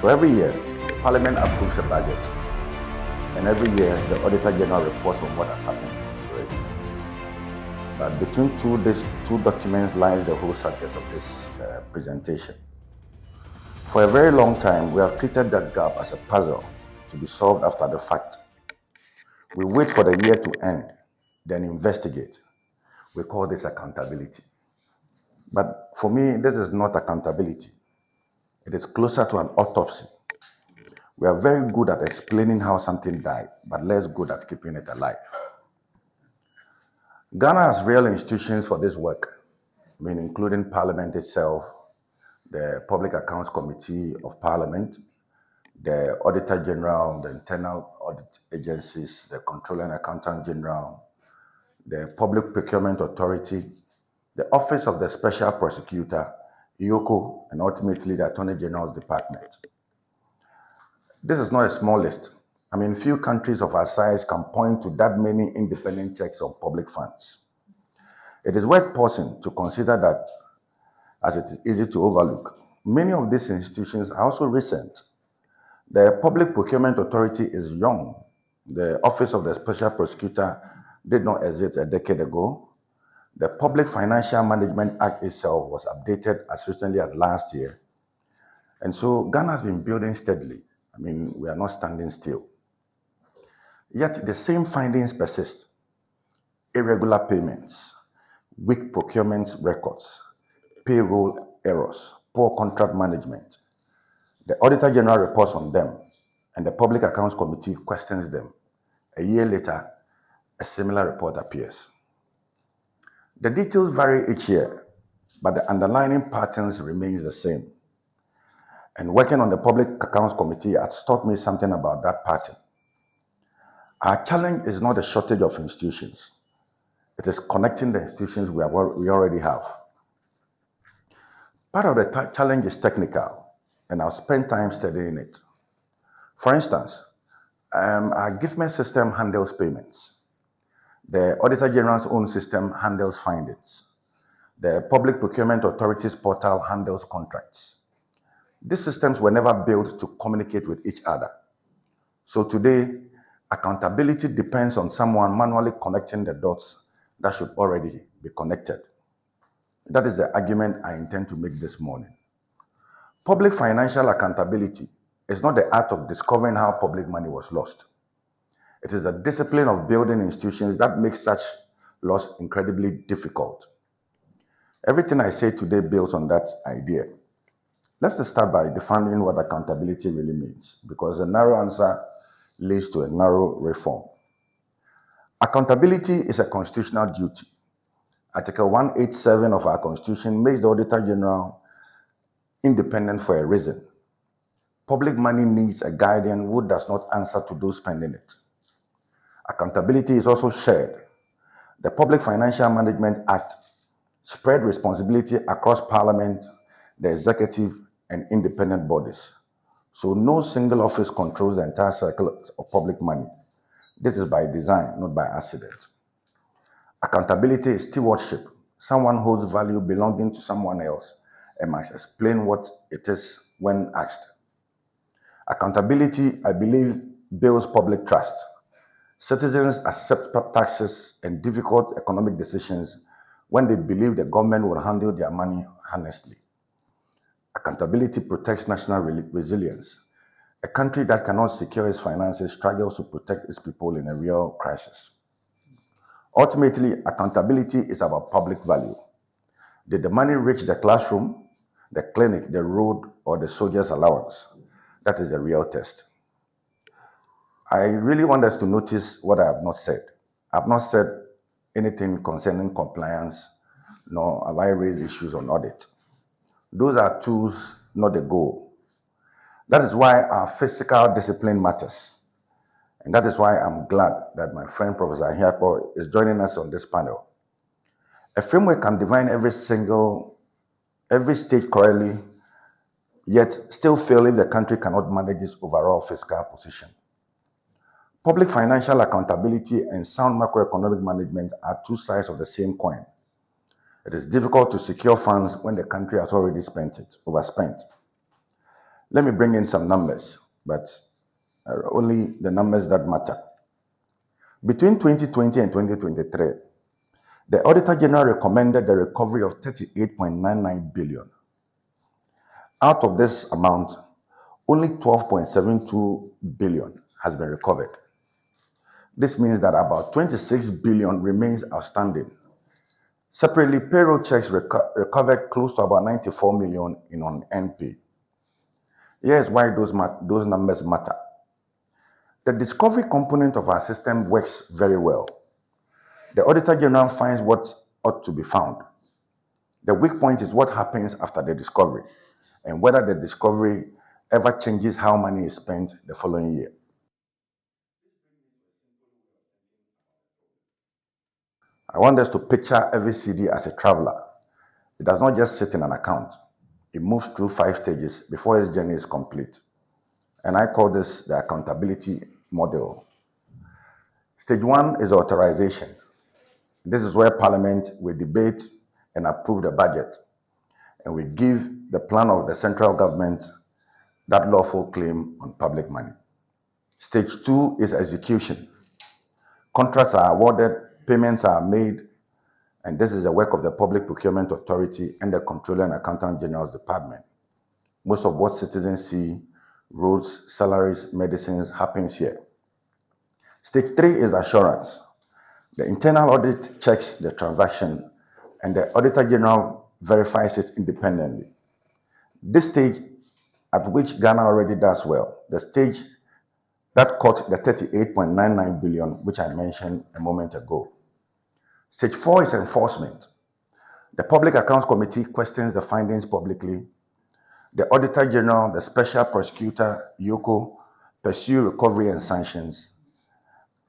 So every year, Parliament approves a budget, and every year the Auditor General reports on what has happened to it. But between these two documents lies the whole subject of this presentation. For a very long time, we have treated that gap as a puzzle to be solved after the fact. We wait for the year to end, then investigate. We call this accountability. But for me, this is not accountability. It is closer to an autopsy. We are very good at explaining how something died, but less good at keeping it alive. Ghana has real institutions for this work, including Parliament itself, the Public Accounts Committee of Parliament, the Auditor General, the internal audit agencies, the Controller and Accountant General, the Public Procurement Authority, the Office of the Special Prosecutor, IOCO, and ultimately the Attorney General's Department. This is not a small list. Few countries of our size can point to that many independent checks on public funds. It is worth pausing to consider that, as it is easy to overlook, many of these institutions are also recent. The Public Procurement Authority is young. The Office of the Special Prosecutor did not exist a decade ago. The Public Financial Management Act itself was updated as recently as last year. And so Ghana has been building steadily. We are not standing still. Yet the same findings persist. Irregular payments, weak procurement records, payroll errors, poor contract management. The Auditor General reports on them, and the Public Accounts Committee questions them. A year later, a similar report appears. The details vary each year, but the underlying patterns remain the same. And working on the Public Accounts Committee has taught me something about that pattern. Our challenge is not the shortage of institutions. It is connecting the institutions we already have. Part of the challenge is technical, and I'll spend time studying it. For instance, our giftment system handles payments. The Auditor General's own system handles findings. The Public Procurement Authority's portal handles contracts. These systems were never built to communicate with each other. So today, accountability depends on someone manually connecting the dots that should already be connected. That is the argument I intend to make this morning. Public financial accountability is not the art of discovering how public money was lost. It is a discipline of building institutions that makes such loss incredibly difficult. Everything I say today builds on that idea. Let's just start by defining what accountability really means, because a narrow answer leads to a narrow reform. Accountability is a constitutional duty. Article 187 of our Constitution makes the Auditor General independent for a reason. Public money needs a guardian who does not answer to those spending it. Accountability is also shared. The Public Financial Management Act spread responsibility across Parliament, the executive, and independent bodies. So no single office controls the entire cycle of public money. This is by design, not by accident. Accountability is stewardship. Someone holds value belonging to someone else and must explain what it is when asked. Accountability, I believe, builds public trust. Citizens accept taxes and difficult economic decisions when they believe the government will handle their money honestly. Accountability protects national resilience. A country that cannot secure its finances struggles to protect its people in a real crisis. Ultimately, accountability is about public value. Did the money reach the classroom, the clinic, the road, or the soldier's allowance? That is the real test. I really want us to notice what I have not said. I have not said anything concerning compliance, nor have I raised issues on audit. Those are tools, not the goal. That is why our fiscal discipline matters. And that is why I'm glad that my friend Professor Hiapo is joining us on this panel. A framework can define every stage correctly, yet still fail if the country cannot manage its overall fiscal position. Public financial accountability and sound macroeconomic management are two sides of the same coin. It is difficult to secure funds when the country has already overspent. Let me bring in some numbers, but only the numbers that matter. Between 2020 and 2023, the Auditor General recommended the recovery of 38.99 billion. Out of this amount, only 12.72 billion has been recovered. This means that about 26 billion remains outstanding. Separately, payroll checks recovered close to about 94 million in unearned pay. Here's why those numbers matter. The discovery component of our system works very well. The Auditor General finds what ought to be found. The weak point is what happens after the discovery and whether the discovery ever changes how money is spent the following year. I want us to picture every cedi as a traveler. It does not just sit in an account. It moves through 5 stages before its journey is complete. And I call this the accountability model. Stage 1 is authorization. This is where Parliament will debate and approve the budget, and we give the plan of the central government that lawful claim on public money. Stage 2 is execution. Contracts are awarded, payments are made, and this is the work of the Public Procurement Authority and the Comptroller and Accountant General's Department. Most of what citizens see, roads, salaries, medicines, happens here. Stage 3 is assurance. The internal audit checks the transaction and the Auditor General verifies it independently. This stage, at which Ghana already does well, the stage that caught the 38.99 billion, which I mentioned a moment ago. Stage 4 is enforcement. The Public Accounts Committee questions the findings publicly. The Auditor General, the Special Prosecutor, YOCO, pursue recovery and sanctions.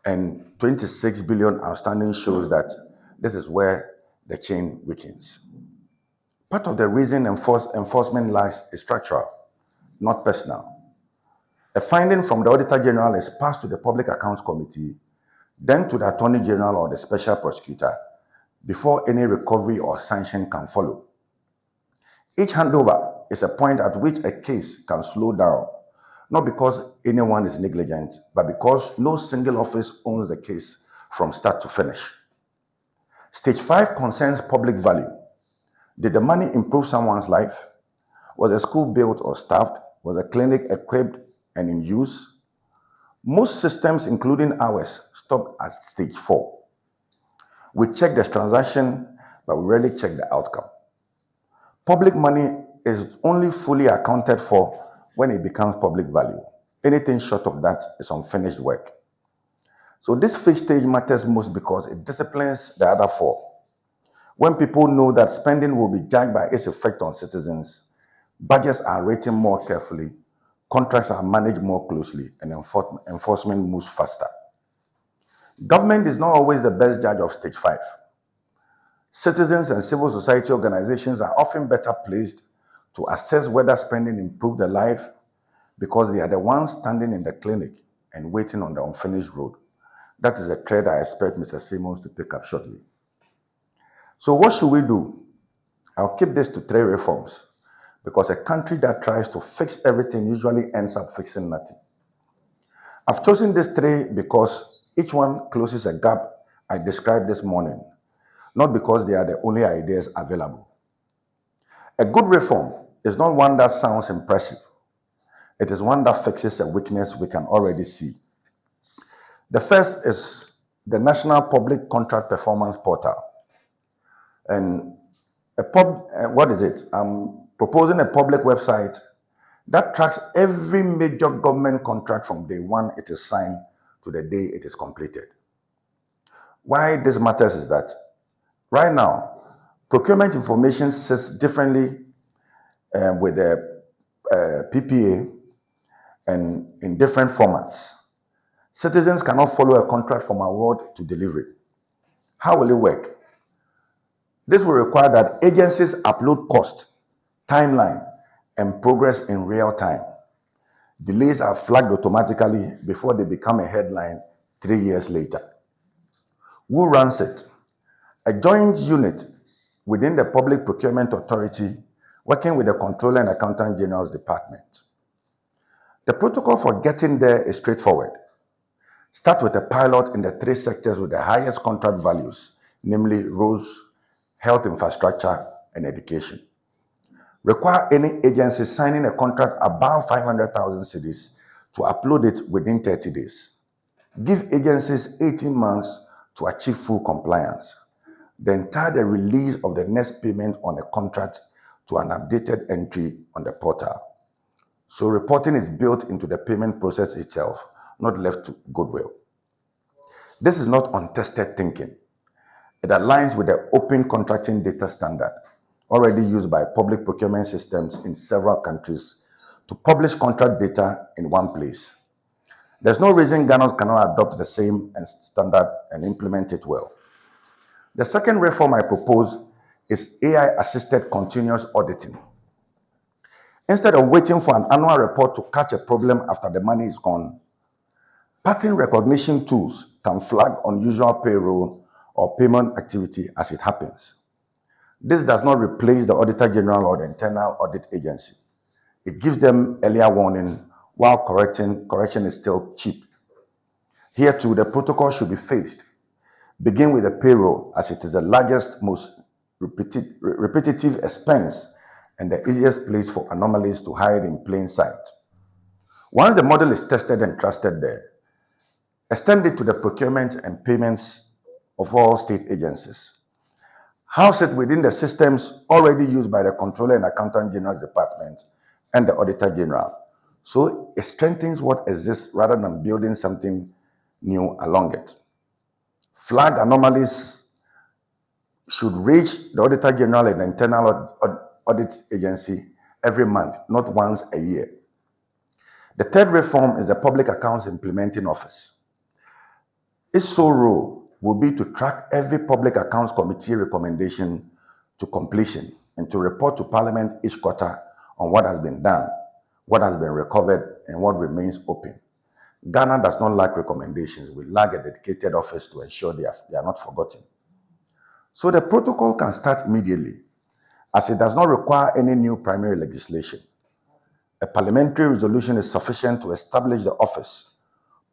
And 26 billion outstanding shows that this is where the chain weakens. Part of the reason enforcement lags is structural, not personal. A finding from the Auditor General is passed to the Public Accounts Committee, then to the Attorney General or the Special Prosecutor, before any recovery or sanction can follow. Each handover is a point at which a case can slow down, not because anyone is negligent, but because no single office owns the case from start to finish. Stage 5 concerns public value. Did the money improve someone's life? Was a school built or staffed? Was a clinic equipped and in use? Most systems, including ours, stop at stage 4. We check the transaction, but we rarely check the outcome. Public money is only fully accounted for when it becomes public value. Anything short of that is unfinished work. So this 5th stage matters most because it disciplines the other 4. When people know that spending will be judged by its effect on citizens, budgets are written more carefully, contracts are managed more closely, and enforcement moves faster. Government is not always the best judge of stage 5. Citizens and civil society organizations are often better placed to assess whether spending improved their life because they are the ones standing in the clinic and waiting on the unfinished road. That is a thread I expect Mr. Simmons to pick up shortly. So what should we do? I'll keep this to 3 reforms because a country that tries to fix everything usually ends up fixing nothing. I've chosen these 3 because each one closes a gap I described this morning, not because they are the only ideas available. A good reform is not one that sounds impressive. It is one that fixes a weakness we can already see. The first is the National Public Contract Performance Portal. And what is it? I'm proposing a public website that tracks every major government contract from day one it is signed to the day it is completed. Why this matters is that right now, procurement information sits differently with the PPA and in different formats. Citizens cannot follow a contract from award to delivery. How will it work? This will require that agencies upload cost, timeline, and progress in real time. Delays are flagged automatically before they become a headline 3 years later. Who runs it? A joint unit within the Public Procurement Authority working with the Comptroller and Accountant General's Department. The protocol for getting there is straightforward. Start with a pilot in the 3 sectors with the highest contract values, namely roads, health infrastructure, and education. Require any agency signing a contract above 500,000 cedis to upload it within 30 days. Give agencies 18 months to achieve full compliance. Then tie the release of the next payment on a contract to an updated entry on the portal. So reporting is built into the payment process itself, not left to goodwill. This is not untested thinking. It aligns with the open contracting data standard, already used by public procurement systems in several countries to publish contract data in one place. There's no reason Ghana cannot adopt the same standard and implement it well. The second reform I propose is AI-assisted continuous auditing. Instead of waiting for an annual report to catch a problem after the money is gone, pattern recognition tools can flag unusual payroll or payment activity as it happens. This does not replace the Auditor General or the Internal Audit Agency. It gives them earlier warning while correction is still cheap. Here too, the protocol should be phased. Begin with the payroll, as it is the largest, most repetitive expense and the easiest place for anomalies to hide in plain sight. Once the model is tested and trusted there, extend it to the procurement and payments of all state agencies. House it within the systems already used by the Controller and Accountant General's Department and the Auditor General. So it strengthens what exists rather than building something new along it. Flag anomalies should reach the Auditor General and the Internal Audit Agency every month, not once a year. The third reform is the Public Accounts Implementing Office. Its sole role will be to track every Public Accounts Committee recommendation to completion and to report to Parliament each quarter on what has been done, what has been recovered, and what remains open. Ghana does not lack recommendations. We lack a dedicated office to ensure they are not forgotten. So the protocol can start immediately, as it does not require any new primary legislation. A parliamentary resolution is sufficient to establish the office,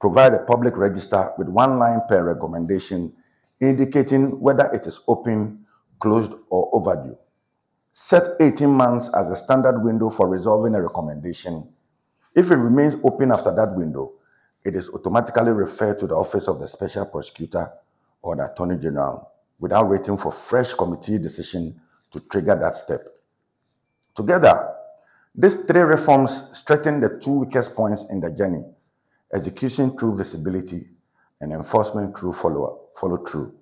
provide a public register with 1 line per recommendation indicating whether it is open, closed, or overdue. Set 18 months as a standard window for resolving a recommendation. If it remains open after that window, it is automatically referred to the Office of the Special Prosecutor or the Attorney General without waiting for fresh committee decision to trigger that step. Together, these 3 reforms strengthen the 2 weakest points in the journey: execution through visibility and enforcement through follow-through.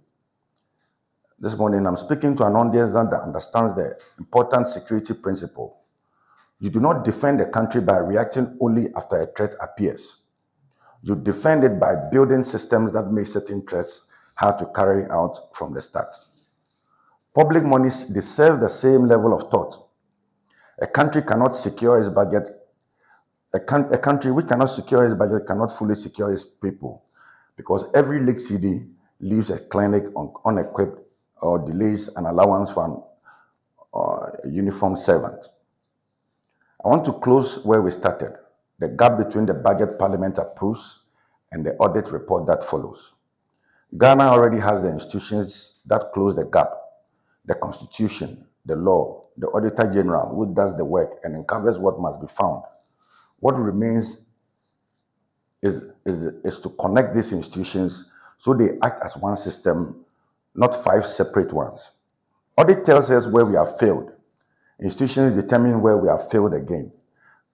This morning, I'm speaking to an audience that understands the important security principle. You do not defend a country by reacting only after a threat appears. You defend it by building systems that make certain threats hard to carry out from the start. Public monies deserve the same level of thought. A country cannot secure its budget. A country which cannot secure its budget cannot fully secure its people, because every leaked cedi leaves a clinic unequipped or delays an allowance for a uniformed servant. I want to close where we started, the gap between the budget Parliament approves and the audit report that follows. Ghana already has the institutions that close the gap: the Constitution, the law, the Auditor General, who does the work and uncovers what must be found. What remains is to connect these institutions so they act as one system, not 5 separate ones. Audit tells us where we have failed. Institutions determine where we have failed again.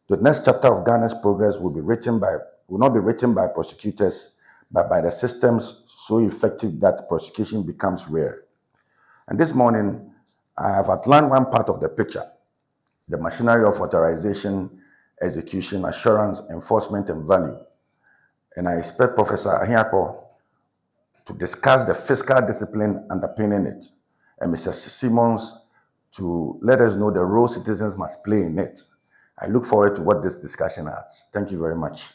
The next chapter of Ghana's progress will not be written by prosecutors, but by the systems so effective that prosecution becomes rare. And this morning, I have outlined one part of the picture: the machinery of authorization, execution, assurance, enforcement, and value. And I expect Professor Ahiapo to discuss the fiscal discipline underpinning it, and Mr. Simmons to let us know the role citizens must play in it. I look forward to what this discussion adds. Thank you very much.